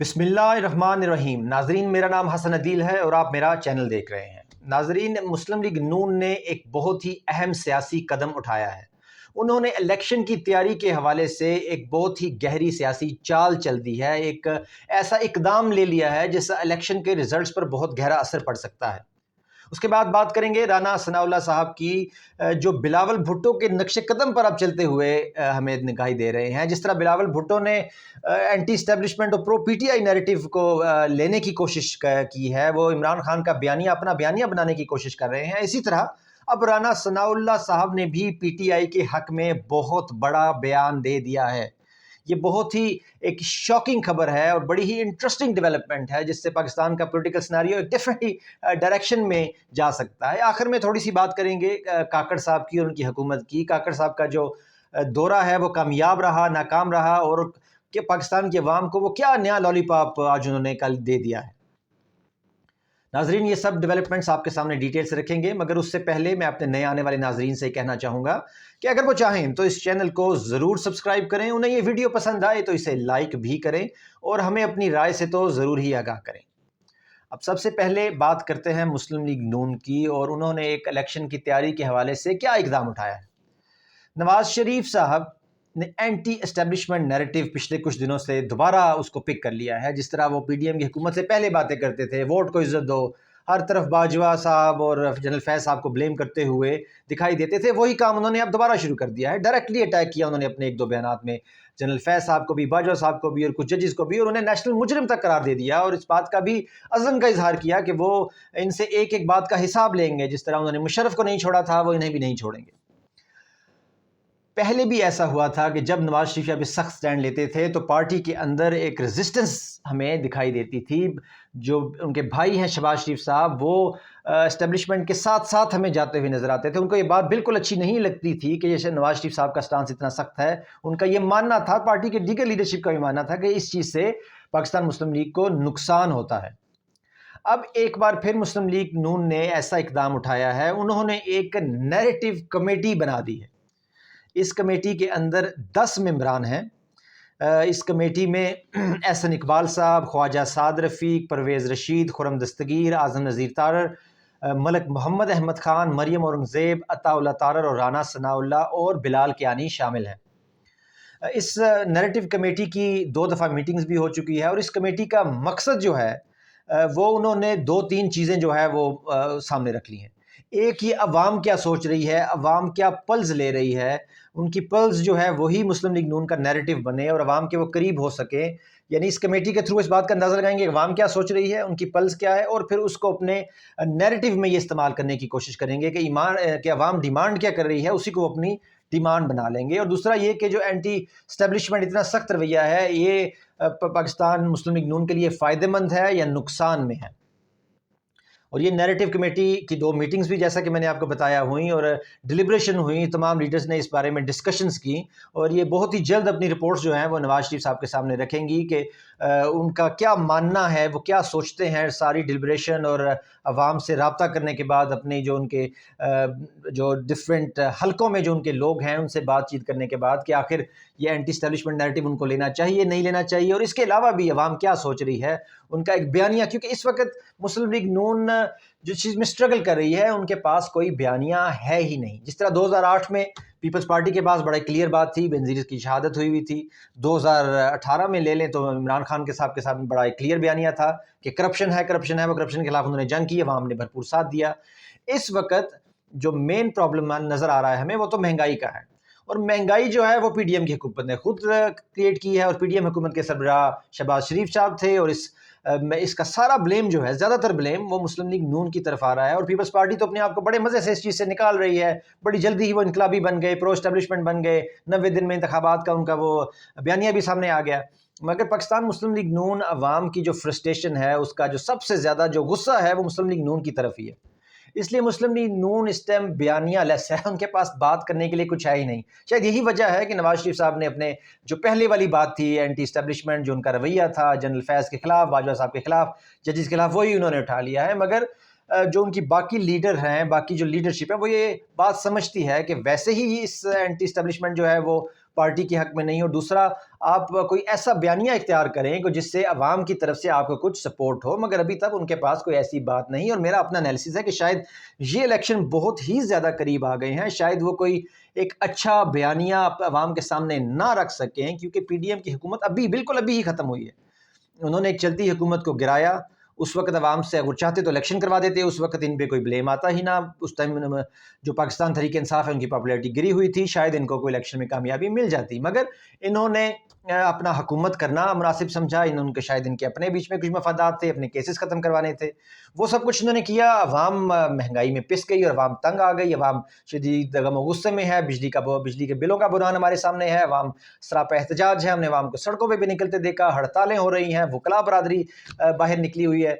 بسم اللہ الرحمن الرحیم۔ ناظرین، میرا نام حسن عدیل ہے اور آپ میرا چینل دیکھ رہے ہیں۔ ناظرین، مسلم لیگ نون نے ایک بہت ہی اہم سیاسی قدم اٹھایا ہے۔ انہوں نے الیکشن کی تیاری کے حوالے سے ایک بہت ہی گہری سیاسی چال چل دی ہے، ایک ایسا اقدام لے لیا ہے جس سے الیکشن کے ریزلٹس پر بہت گہرا اثر پڑ سکتا ہے۔ اس کے بعد بات کریں گے رانا ثناءاللہ صاحب کی، جو بلاول بھٹو کے نقش قدم پر اب چلتے ہوئے ہمیں دکھائی دے رہے ہیں۔ جس طرح بلاول بھٹو نے اینٹی اسٹیبلشمنٹ اور پرو پی ٹی آئی نیریٹو کو لینے کی کوشش کی ہے، وہ عمران خان کا بیانیہ اپنا بیانیہ بنانے کی کوشش کر رہے ہیں، اسی طرح اب رانا ثناءاللہ صاحب نے بھی پی ٹی آئی کے حق میں بہت بڑا بیان دے دیا ہے۔ یہ بہت ہی ایک شاکنگ خبر ہے اور بڑی ہی انٹرسٹنگ ڈیولپمنٹ ہے، جس سے پاکستان کا پولیٹیکل سیناریو ایک ڈیفرنٹ ڈائریکشن میں جا سکتا ہے۔ آخر میں تھوڑی سی بات کریں گے کاکڑ صاحب کی اور ان کی حکومت کی۔ کاکڑ صاحب کا جو دورہ ہے وہ کامیاب رہا، ناکام رہا، اور کہ پاکستان کی عوام کو وہ کیا نیا لالی پاپ آج انہوں نے کل دے دیا ہے۔ ناظرین، یہ سب ڈیولپمنٹس آپ کے سامنے ڈیٹیل سے رکھیں گے، مگر اس سے پہلے میں اپنے نئے آنے والے ناظرین سے کہنا چاہوں گا کہ اگر وہ چاہیں تو اس چینل کو ضرور سبسکرائب کریں، انہیں یہ ویڈیو پسند آئے تو اسے لائک بھی کریں اور ہمیں اپنی رائے سے تو ضرور ہی آگاہ کریں۔ اب سب سے پہلے بات کرتے ہیں مسلم لیگ نون کی، اور انہوں نے ایک الیکشن کی تیاری کے حوالے سے کیا اقدام اٹھایا ہے۔ نواز شریف صاحب نے اینٹی اسٹیبلشمنٹ نیریٹو پچھلے کچھ دنوں سے دوبارہ اس کو پک کر لیا ہے۔ جس طرح وہ پی ڈی ایم کی حکومت سے پہلے باتیں کرتے تھے، ووٹ کو عزت دو، ہر طرف باجوہ صاحب اور جنرل فیض صاحب کو بلیم کرتے ہوئے دکھائی دیتے تھے، وہی کام انہوں نے اب دوبارہ شروع کر دیا ہے۔ ڈائریکٹلی اٹیک کیا انہوں نے اپنے ایک دو بیانات میں جنرل فیض صاحب کو بھی، باجوہ صاحب کو بھی، اور کچھ ججز کو بھی، اور انہیں نیشنل مجرم تک قرار دے دیا، اور اس بات کا بھی عزم کا اظہار کیا کہ وہ ان سے ایک ایک بات کا حساب لیں گے۔ جس طرح انہوں نے مشرف کو نہیں چھوڑا تھا، وہ انہیں بھی نہیں چھوڑیں گے۔ پہلے بھی ایسا ہوا تھا کہ جب نواز شریف صاحب سخت سٹینڈ لیتے تھے تو پارٹی کے اندر ایک ریزسٹنس ہمیں دکھائی دیتی تھی۔ جو ان کے بھائی ہیں شہباز شریف صاحب، وہ اسٹیبلشمنٹ کے ساتھ ساتھ ہمیں جاتے ہوئے نظر آتے تھے۔ ان کو یہ بات بالکل اچھی نہیں لگتی تھی کہ جیسے نواز شریف صاحب کا سٹانس اتنا سخت ہے۔ ان کا یہ ماننا تھا، پارٹی کے دیگر لیڈرشپ کا بھی ماننا تھا کہ اس چیز سے پاکستان مسلم لیگ کو نقصان ہوتا ہے۔ اب ایک بار پھر مسلم لیگ نون نے ایسا اقدام اٹھایا ہے، انہوں نے ایک نیریٹو کمیٹی بنا دی ہے۔ اس کمیٹی کے اندر 10 ممبران ہیں۔ اس کمیٹی میں احسن اقبال صاحب، خواجہ سعد رفیق، پرویز رشید، خرم دستگیر، اعظم نذیر تارڑ، ملک محمد احمد خان، مریم اورنگزیب، عطا اللہ تارڑ اور رانا ثناءاللہ اور بلال کیانی شامل ہیں۔ اس نیریٹو کمیٹی کی 2 دفعہ میٹنگز بھی ہو چکی ہے، اور اس کمیٹی کا مقصد جو ہے وہ انہوں نے 2-3 چیزیں جو ہے وہ سامنے رکھ لی ہیں۔ ایک یہ عوام کیا سوچ رہی ہے، عوام کیا پلز لے رہی ہے، ان کی پلز جو ہے وہی مسلم لیگ نون کا نیریٹو بنے اور عوام کے وہ قریب ہو سکے۔ یعنی اس کمیٹی کے تھرو اس بات کا اندازہ لگائیں گے کہ عوام کیا سوچ رہی ہے، ان کی پلز کیا ہے، اور پھر اس کو اپنے نیریٹو میں یہ استعمال کرنے کی کوشش کریں گے کہ عوام ڈیمانڈ کیا کر رہی ہے، اسی کو اپنی ڈیمانڈ بنا لیں گے۔ اور دوسرا یہ کہ جو اینٹی اسٹیبلشمنٹ اتنا سخت رویہ ہے، یہ پاکستان مسلم لیگ نون کے لیے فائدہ مند ہے یا نقصان میں ہے۔ اور یہ نیریٹو کمیٹی کی 2 میٹنگز بھی جیسا کہ میں نے آپ کو بتایا ہوئیں، اور ڈیلیبریشن ہوئی، تمام لیڈرز نے اس بارے میں ڈسکشنز کی، اور یہ بہت ہی جلد اپنی رپورٹس جو ہیں وہ نواز شریف صاحب کے سامنے رکھیں گی کہ ان کا کیا ماننا ہے، وہ کیا سوچتے ہیں۔ ساری ڈیلیبریشن اور عوام سے رابطہ کرنے کے بعد، اپنے جو ان کے جو ڈفرینٹ حلقوں میں جو ان کے لوگ ہیں ان سے بات چیت کرنے کے بعد کہ آخر یہ اینٹی اسٹیبلشمنٹ نیریٹو ان کو لینا چاہیے، نہیں لینا چاہیے، اور اس کے علاوہ بھی عوام کیا سوچ رہی ہے، ان کا ایک بیانیہ۔ کیونکہ اس وقت مسلم لیگ نون جو چیز میں اسٹرگل کر رہی ہے، ان کے پاس کوئی بیانیہ ہے ہی نہیں۔ جس طرح 2008 میں پیپلز پارٹی کے پاس بڑا کلیئر بات تھی، بینظیر کی شہادت ہوئی تھی۔ 2018 میں لے لیں تو عمران خان کے ساتھ بڑا کلیئر بیانیہ تھا کہ کرپشن ہے، وہ کرپشن کے خلاف انہوں نے جنگ کی، عوام نے بھرپور ساتھ دیا۔ اس وقت جو مین پرابلم نظر آ رہا ہے ہمیں، وہ تو مہنگائی کا ہے، اور مہنگائی جو ہے وہ پی ڈی ایم کی حکومت نے خود کریٹ کی ہے، اور پی ڈی ایم حکومت کے سربراہ شہباز شریف صاحب تھے، اور اس کا سارا بلیم جو ہے، زیادہ تر بلیم وہ مسلم لیگ نون کی طرف آ رہا ہے۔ اور پیپلز پارٹی تو اپنے آپ کو بڑے مزے سے اس چیز سے نکال رہی ہے، بڑی جلدی ہی وہ انقلابی بن گئے، پرو اسٹیبلشمنٹ بن گئے، 90 دن میں انتخابات کا ان کا وہ بیانیہ بھی سامنے آ گیا۔ مگر پاکستان مسلم لیگ نون عوام کی جو فرسٹریشن ہے، اس کا جو سب سے زیادہ جو غصہ ہے وہ مسلم لیگ نون کی طرف ہی ہے۔ اس لیے مسلم لیگ نون اس ٹائم بیانیہ لیس ہے، ان کے پاس بات کرنے کے لیے کچھ ہے ہی نہیں۔ شاید یہی وجہ ہے کہ نواز شریف صاحب نے اپنے جو پہلے والی بات تھی، اینٹی اسٹیبلشمنٹ جو ان کا رویہ تھا، جنرل فیض کے خلاف، باجوہ صاحب کے خلاف، ججز کے خلاف، وہی انہوں نے اٹھا لیا ہے۔ مگر جو ان کی باقی لیڈر ہیں، باقی جو لیڈرشپ ہے، وہ یہ بات سمجھتی ہے کہ ویسے ہی اس اینٹی اسٹیبلشمنٹ جو ہے وہ پارٹی کے حق میں نہیں، اور دوسرا آپ کوئی ایسا بیانیہ اختیار کریں کہ جس سے عوام کی طرف سے آپ کو کچھ سپورٹ ہو، مگر ابھی تک ان کے پاس کوئی ایسی بات نہیں۔ اور میرا اپنا انالیسس ہے کہ شاید یہ الیکشن بہت ہی زیادہ قریب آ گئے ہیں، شاید وہ کوئی ایک اچھا بیانیہ عوام کے سامنے نہ رکھ سکیں، کیونکہ پی ڈی ایم کی حکومت ابھی ہی ختم ہوئی ہے۔ انہوں نے ایک چلتی حکومت کو گرایا، اس وقت عوام سے اگر چاہتے تو الیکشن کروا دیتے، اس وقت ان پہ کوئی بلیم آتا ہی نہ۔ اس ٹائم جو پاکستان تحریک انصاف ہے ان کی پاپولیرٹی گری ہوئی تھی، شاید ان کو کوئی الیکشن میں کامیابی مل جاتی، مگر انہوں نے اپنا حکومت کرنا مناسب سمجھا۔ ان کے شاید ان کے اپنے بیچ میں کچھ مفادات تھے، اپنے کیسز ختم کروانے تھے، وہ سب کچھ انہوں نے کیا۔ عوام مہنگائی میں پس گئی اور عوام تنگ آ گئی، عوام شدید غم و غصے میں ہے، بجلی کے بلوں کا بحران ہمارے سامنے ہے، عوام سراپا احتجاج ہے، ہم نے عوام کو سڑکوں پہ بھی نکلتے دیکھا، ہڑتالیں ہو رہی ہیں، وکلاء برادری باہر نکلی ہوئی ہے۔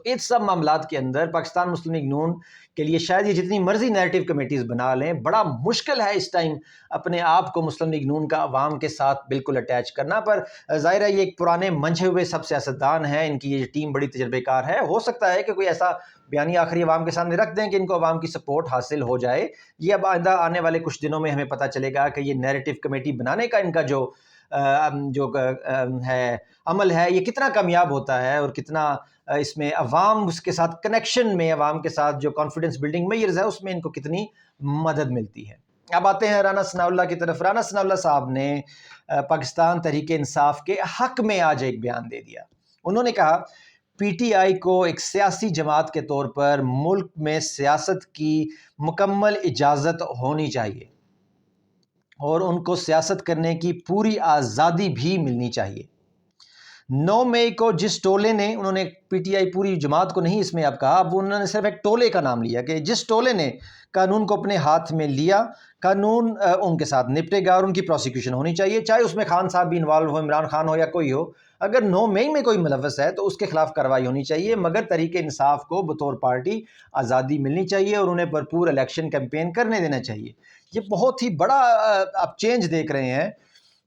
اس سب معاملات کے اندر پاکستان مسلم لیگ نون کے لیے شاید یہ جتنی مرضی نیریٹو کمیٹیز بنا لیں، بڑا مشکل ہے اس ٹائم اپنے آپ کو مسلم لیگ نون کا عوام کے ساتھ بالکل اٹیچ کرنا۔ پر ظاہر ہے یہ ایک پرانے منجھے ہوئے سب سیاستدان ہیں، ان کی یہ ٹیم بڑی تجربے کار ہے، ہو سکتا ہے کہ کوئی ایسا بیانیہ آخری عوام کے سامنے رکھ دیں کہ ان کو عوام کی سپورٹ حاصل ہو جائے۔ یہ اب آئندہ آنے والے کچھ دنوں میں ہمیں پتہ چلے گا کہ یہ نیریٹو کمیٹی بنانے کا ان کا جو ہے عمل ہے یہ کتنا کامیاب ہوتا ہے، اور کتنا اس میں عوام اس کے ساتھ کنیکشن میں، عوام کے ساتھ جو کانفیڈنس بلڈنگ میئرز ہے اس میں ان کو کتنی مدد ملتی ہے۔ اب آتے ہیں رانا ثناء اللہ کی طرف۔ رانا ثناء اللہ صاحب نے پاکستان تحریک انصاف کے حق میں آج ایک بیان دے دیا۔ انہوں نے کہا پی ٹی آئی کو ایک سیاسی جماعت کے طور پر ملک میں سیاست کی مکمل اجازت ہونی چاہیے، اور ان کو سیاست کرنے کی پوری آزادی بھی ملنی چاہیے۔ 9 مئی کو جس ٹولے نے، انہوں نے پی ٹی آئی پوری جماعت کو نہیں اس میں اب کہا، اب انہوں نے صرف ایک ٹولے کا نام لیا کہ جس ٹولے نے قانون کو اپنے ہاتھ میں لیا، قانون ان کے ساتھ نپٹے گا اور ان کی پروسیکیوشن ہونی چاہیے، چاہے اس میں خان صاحب بھی انوالو ہو، عمران خان ہو یا کوئی ہو۔ اگر 9 مئی میں کوئی ملوث ہے تو اس کے خلاف کارروائی ہونی چاہیے، مگر تحریک انصاف کو بطور پارٹی آزادی ملنی چاہیے اور انہیں بھرپور الیکشن کیمپین کرنے دینا چاہیے۔ یہ بہت ہی بڑا آپ چینج دیکھ رہے ہیں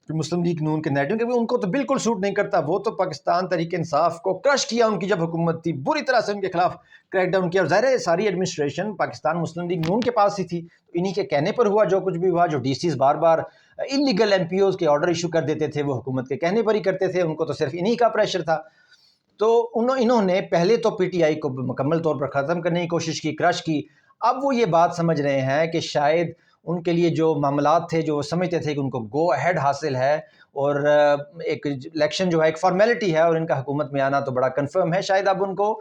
کہ مسلم لیگ نون کے نیٹو، کہ ان کو تو بالکل سوٹ نہیں کرتا، وہ تو پاکستان تحریک انصاف کو کرش کیا ان کی جب حکومت تھی، بری طرح سے ان کے خلاف کریک ڈاؤن کیا، اور ظاہر ہے ساری ایڈمنسٹریشن پاکستان مسلم لیگ نون کے پاس ہی تھی، تو انہی کے کہنے پر ہوا جو کچھ بھی ہوا۔ جو ڈی سیز بار بار انلیگل ایم پی اوز کے آرڈر ایشو کر دیتے تھے وہ حکومت کے کہنے پر ہی کرتے تھے، ان کو تو صرف انہی کا پریشر تھا۔ تو انہوں نے پہلے تو پی ٹی آئی کو مکمل طور پر ختم کرنے کی کوشش کی، کرش کی۔ اب وہ یہ بات سمجھ رہے ہیں کہ شاید ان کے لیے جو معاملات تھے، جو وہ سمجھتے تھے کہ ان کو گو اہیڈ حاصل ہے، اور ایک الیکشن جو ہے ایک فارمیلٹی ہے، اور ان کا حکومت میں آنا تو بڑا کنفرم ہے، شاید اب ان کو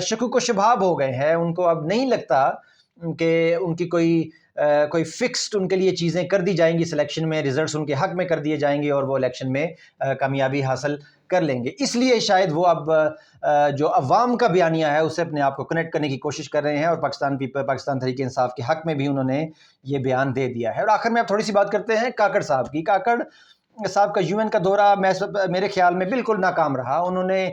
شکوک و شبہات ہو گئے ہیں، ان کو اب نہیں لگتا کہ ان کی کوئی فکسڈ ان کے لیے چیزیں کر دی جائیں گی اس الیکشن میں، ریزلٹس ان کے حق میں کر دیے جائیں گے اور وہ الیکشن میں کامیابی حاصل کر لیں گے۔ اس لیے شاید وہ اب جو عوام کا بیانیہ ہے اسے اپنے آپ کو کنیکٹ کرنے کی کوشش کر رہے ہیں، اور پاکستان تحریک انصاف کے حق میں بھی انہوں نے یہ بیان دے دیا ہے۔ اور آخر میں اب تھوڑی سی بات کرتے ہیں کاکڑ صاحب کی۔ کاکڑ صاحب کا یو این کا دورہ میرے خیال میں بالکل ناکام رہا۔ انہوں نے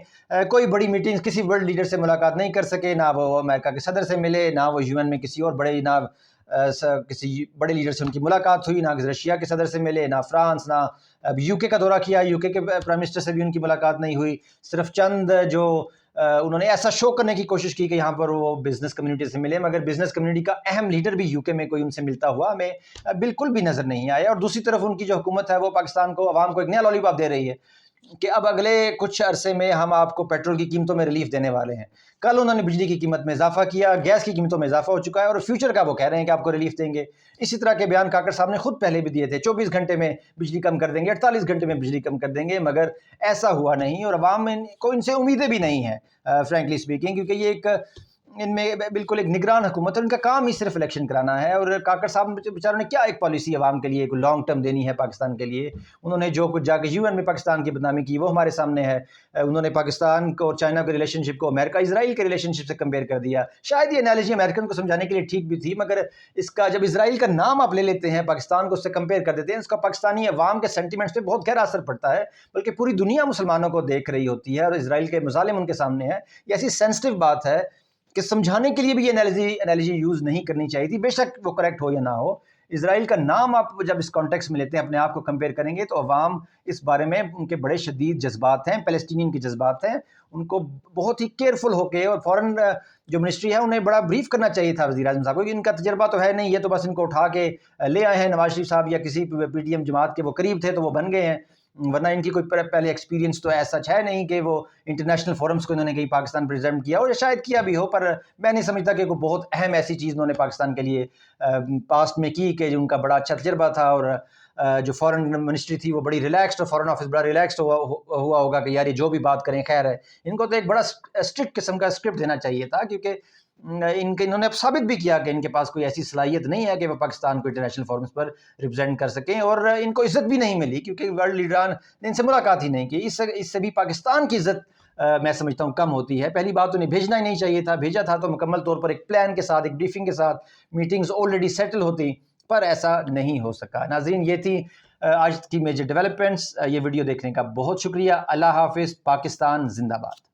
کوئی بڑی میٹنگ کسی ورلڈ لیڈر سے ملاقات نہیں کر سکے، نہ وہ امریکہ کے صدر سے ملے، نہ وہ یو این میں کسی اور بڑے، نہ کسی بڑے لیڈر سے ان کی ملاقات ہوئی، نہ رشیا کے صدر سے ملے، نہ فرانس، نہ یو کے کا دورہ کیا، یو کے پرائم منسٹر سے بھی ان کی ملاقات نہیں ہوئی۔ صرف چند جو انہوں نے ایسا شو کرنے کی کوشش کی کہ یہاں پر وہ بزنس کمیونٹی سے ملے، مگر بزنس کمیونٹی کا اہم لیڈر بھی یو کے میں کوئی ان سے ملتا ہوا ہمیں بالکل بھی نظر نہیں آیا۔ اور دوسری طرف ان کی جو حکومت ہے وہ پاکستان کو، عوام کو ایک نیا لالی پاپ دے رہی ہے کہ اب اگلے کچھ عرصے میں ہم آپ کو پیٹرول کی قیمتوں میں ریلیف دینے والے ہیں۔ کل انہوں نے بجلی کی قیمت میں اضافہ کیا، گیس کی قیمتوں میں اضافہ ہو چکا ہے، اور فیوچر کا وہ کہہ رہے ہیں کہ آپ کو ریلیف دیں گے۔ اسی طرح کے بیان کاکڑ صاحب نے خود پہلے بھی دیے تھے، 24 گھنٹے میں بجلی کم کر دیں گے، 48 گھنٹے میں بجلی کم کر دیں گے، مگر ایسا ہوا نہیں، اور عوام کو ان سے امیدیں بھی نہیں ہیں فرینکلی اسپیکنگ، کیونکہ یہ ایک ان میں بالکل ایک نگران حکومت ہے، ان کا کام ہی صرف الیکشن کرانا ہے۔ اور کاکڑ صاحب بیچاروں نے کیا ایک پالیسی عوام کے لیے ایک لانگ ٹرم دینی ہے پاکستان کے لیے؟ انہوں نے جو کچھ جا کے یو این میں پاکستان کی بدنامی کی وہ ہمارے سامنے ہے۔ انہوں نے پاکستان کو اور چائنا کے ریلیشن شپ کو امریکہ اسرائیل کے ریلیشن شپ سے کمپیئر کر دیا۔ شاید یہ انالوجی امریکن کو سمجھانے کے لیے ٹھیک بھی تھی، مگر اس کا جب اسرائیل کا نام آپ لے لیتے ہیں، پاکستان کو اس سے کمپیئر کر دیتے ہیں، اس کا پاکستانی عوام کے سینٹیمنٹس پہ بہت گہرا اثر پڑتا ہے، بلکہ پوری دنیا مسلمانوں کو دیکھ رہی ہوتی ہے، اور اسرائیل کے مظالم ان کے سامنے ہیں۔ یہ ایسی سینسٹیو بات ہے کہ سمجھانے کے لیے بھی یہ انالوجی یوز نہیں کرنی چاہیے تھی، بے شک وہ کریکٹ ہو یا نہ ہو۔ اسرائیل کا نام آپ جب اس کانٹیکس میں لیتے ہیں، اپنے آپ کو کمپیئر کریں گے، تو عوام اس بارے میں ان کے بڑے شدید جذبات ہیں، پیلسٹینین کے جذبات ہیں، ان کو بہت ہی کیئرفل ہو کے، اور فوراً جو منسٹری ہے انہیں بڑا بریف کرنا چاہیے تھا وزیر اعظم صاحب کو، کہ ان کا تجربہ تو ہے نہیں، یہ تو بس ان کو اٹھا کے لے آئے ہیں نواز شریف صاحب یا کسی پی ٹی ایم جماعت کے وہ قریب تھے تو وہ بن گئے ہیں، ورنہ ان کی کوئی پہلے ایکسپیرینس تو ایسا ہے نہیں کہ وہ انٹرنیشنل فورمز کو انہوں نے کہیں پاکستان پریزنٹ کیا، اور شاید کیا بھی ہو، پر میں نہیں سمجھتا کہ کوئی بہت اہم ایسی چیز انہوں نے پاکستان کے لیے پاسٹ میں کی کہ ان کا بڑا اچھا تجربہ تھا، اور جو فورن منسٹری تھی وہ بڑی ریلیکسڈ، اور فورن آفس بڑا ریلیکسڈ ہوا ہوگا کہ یار یہ جو بھی بات کریں خیر ہے۔ ان کو تو ایک بڑا اسٹرکٹ قسم کا اسکرپٹ دینا چاہیے تھا، کیونکہ انہوں نے ثابت بھی کیا کہ ان کے پاس کوئی ایسی صلاحیت نہیں ہے کہ وہ پاکستان کو انٹرنیشنل فورمز پر ریپرزینٹ کر سکیں، اور ان کو عزت بھی نہیں ملی کیونکہ ورلڈ لیڈران نے ان سے ملاقات ہی نہیں کی۔ اس سے بھی پاکستان کی عزت میں سمجھتا ہوں کم ہوتی ہے۔ پہلی بات انہیں بھیجنا ہی نہیں چاہیے تھا، بھیجا تھا تو مکمل طور پر ایک پلان کے ساتھ، ایک بریفنگ کے ساتھ، میٹنگز آلریڈی سیٹل ہوتی، پر ایسا نہیں ہو سکا۔ ناظرین، یہ تھی آج کی میجر ڈیولپمنٹس۔ یہ ویڈیو دیکھنے کا بہت شکریہ۔ اللہ حافظ۔ پاکستان زندہ باد۔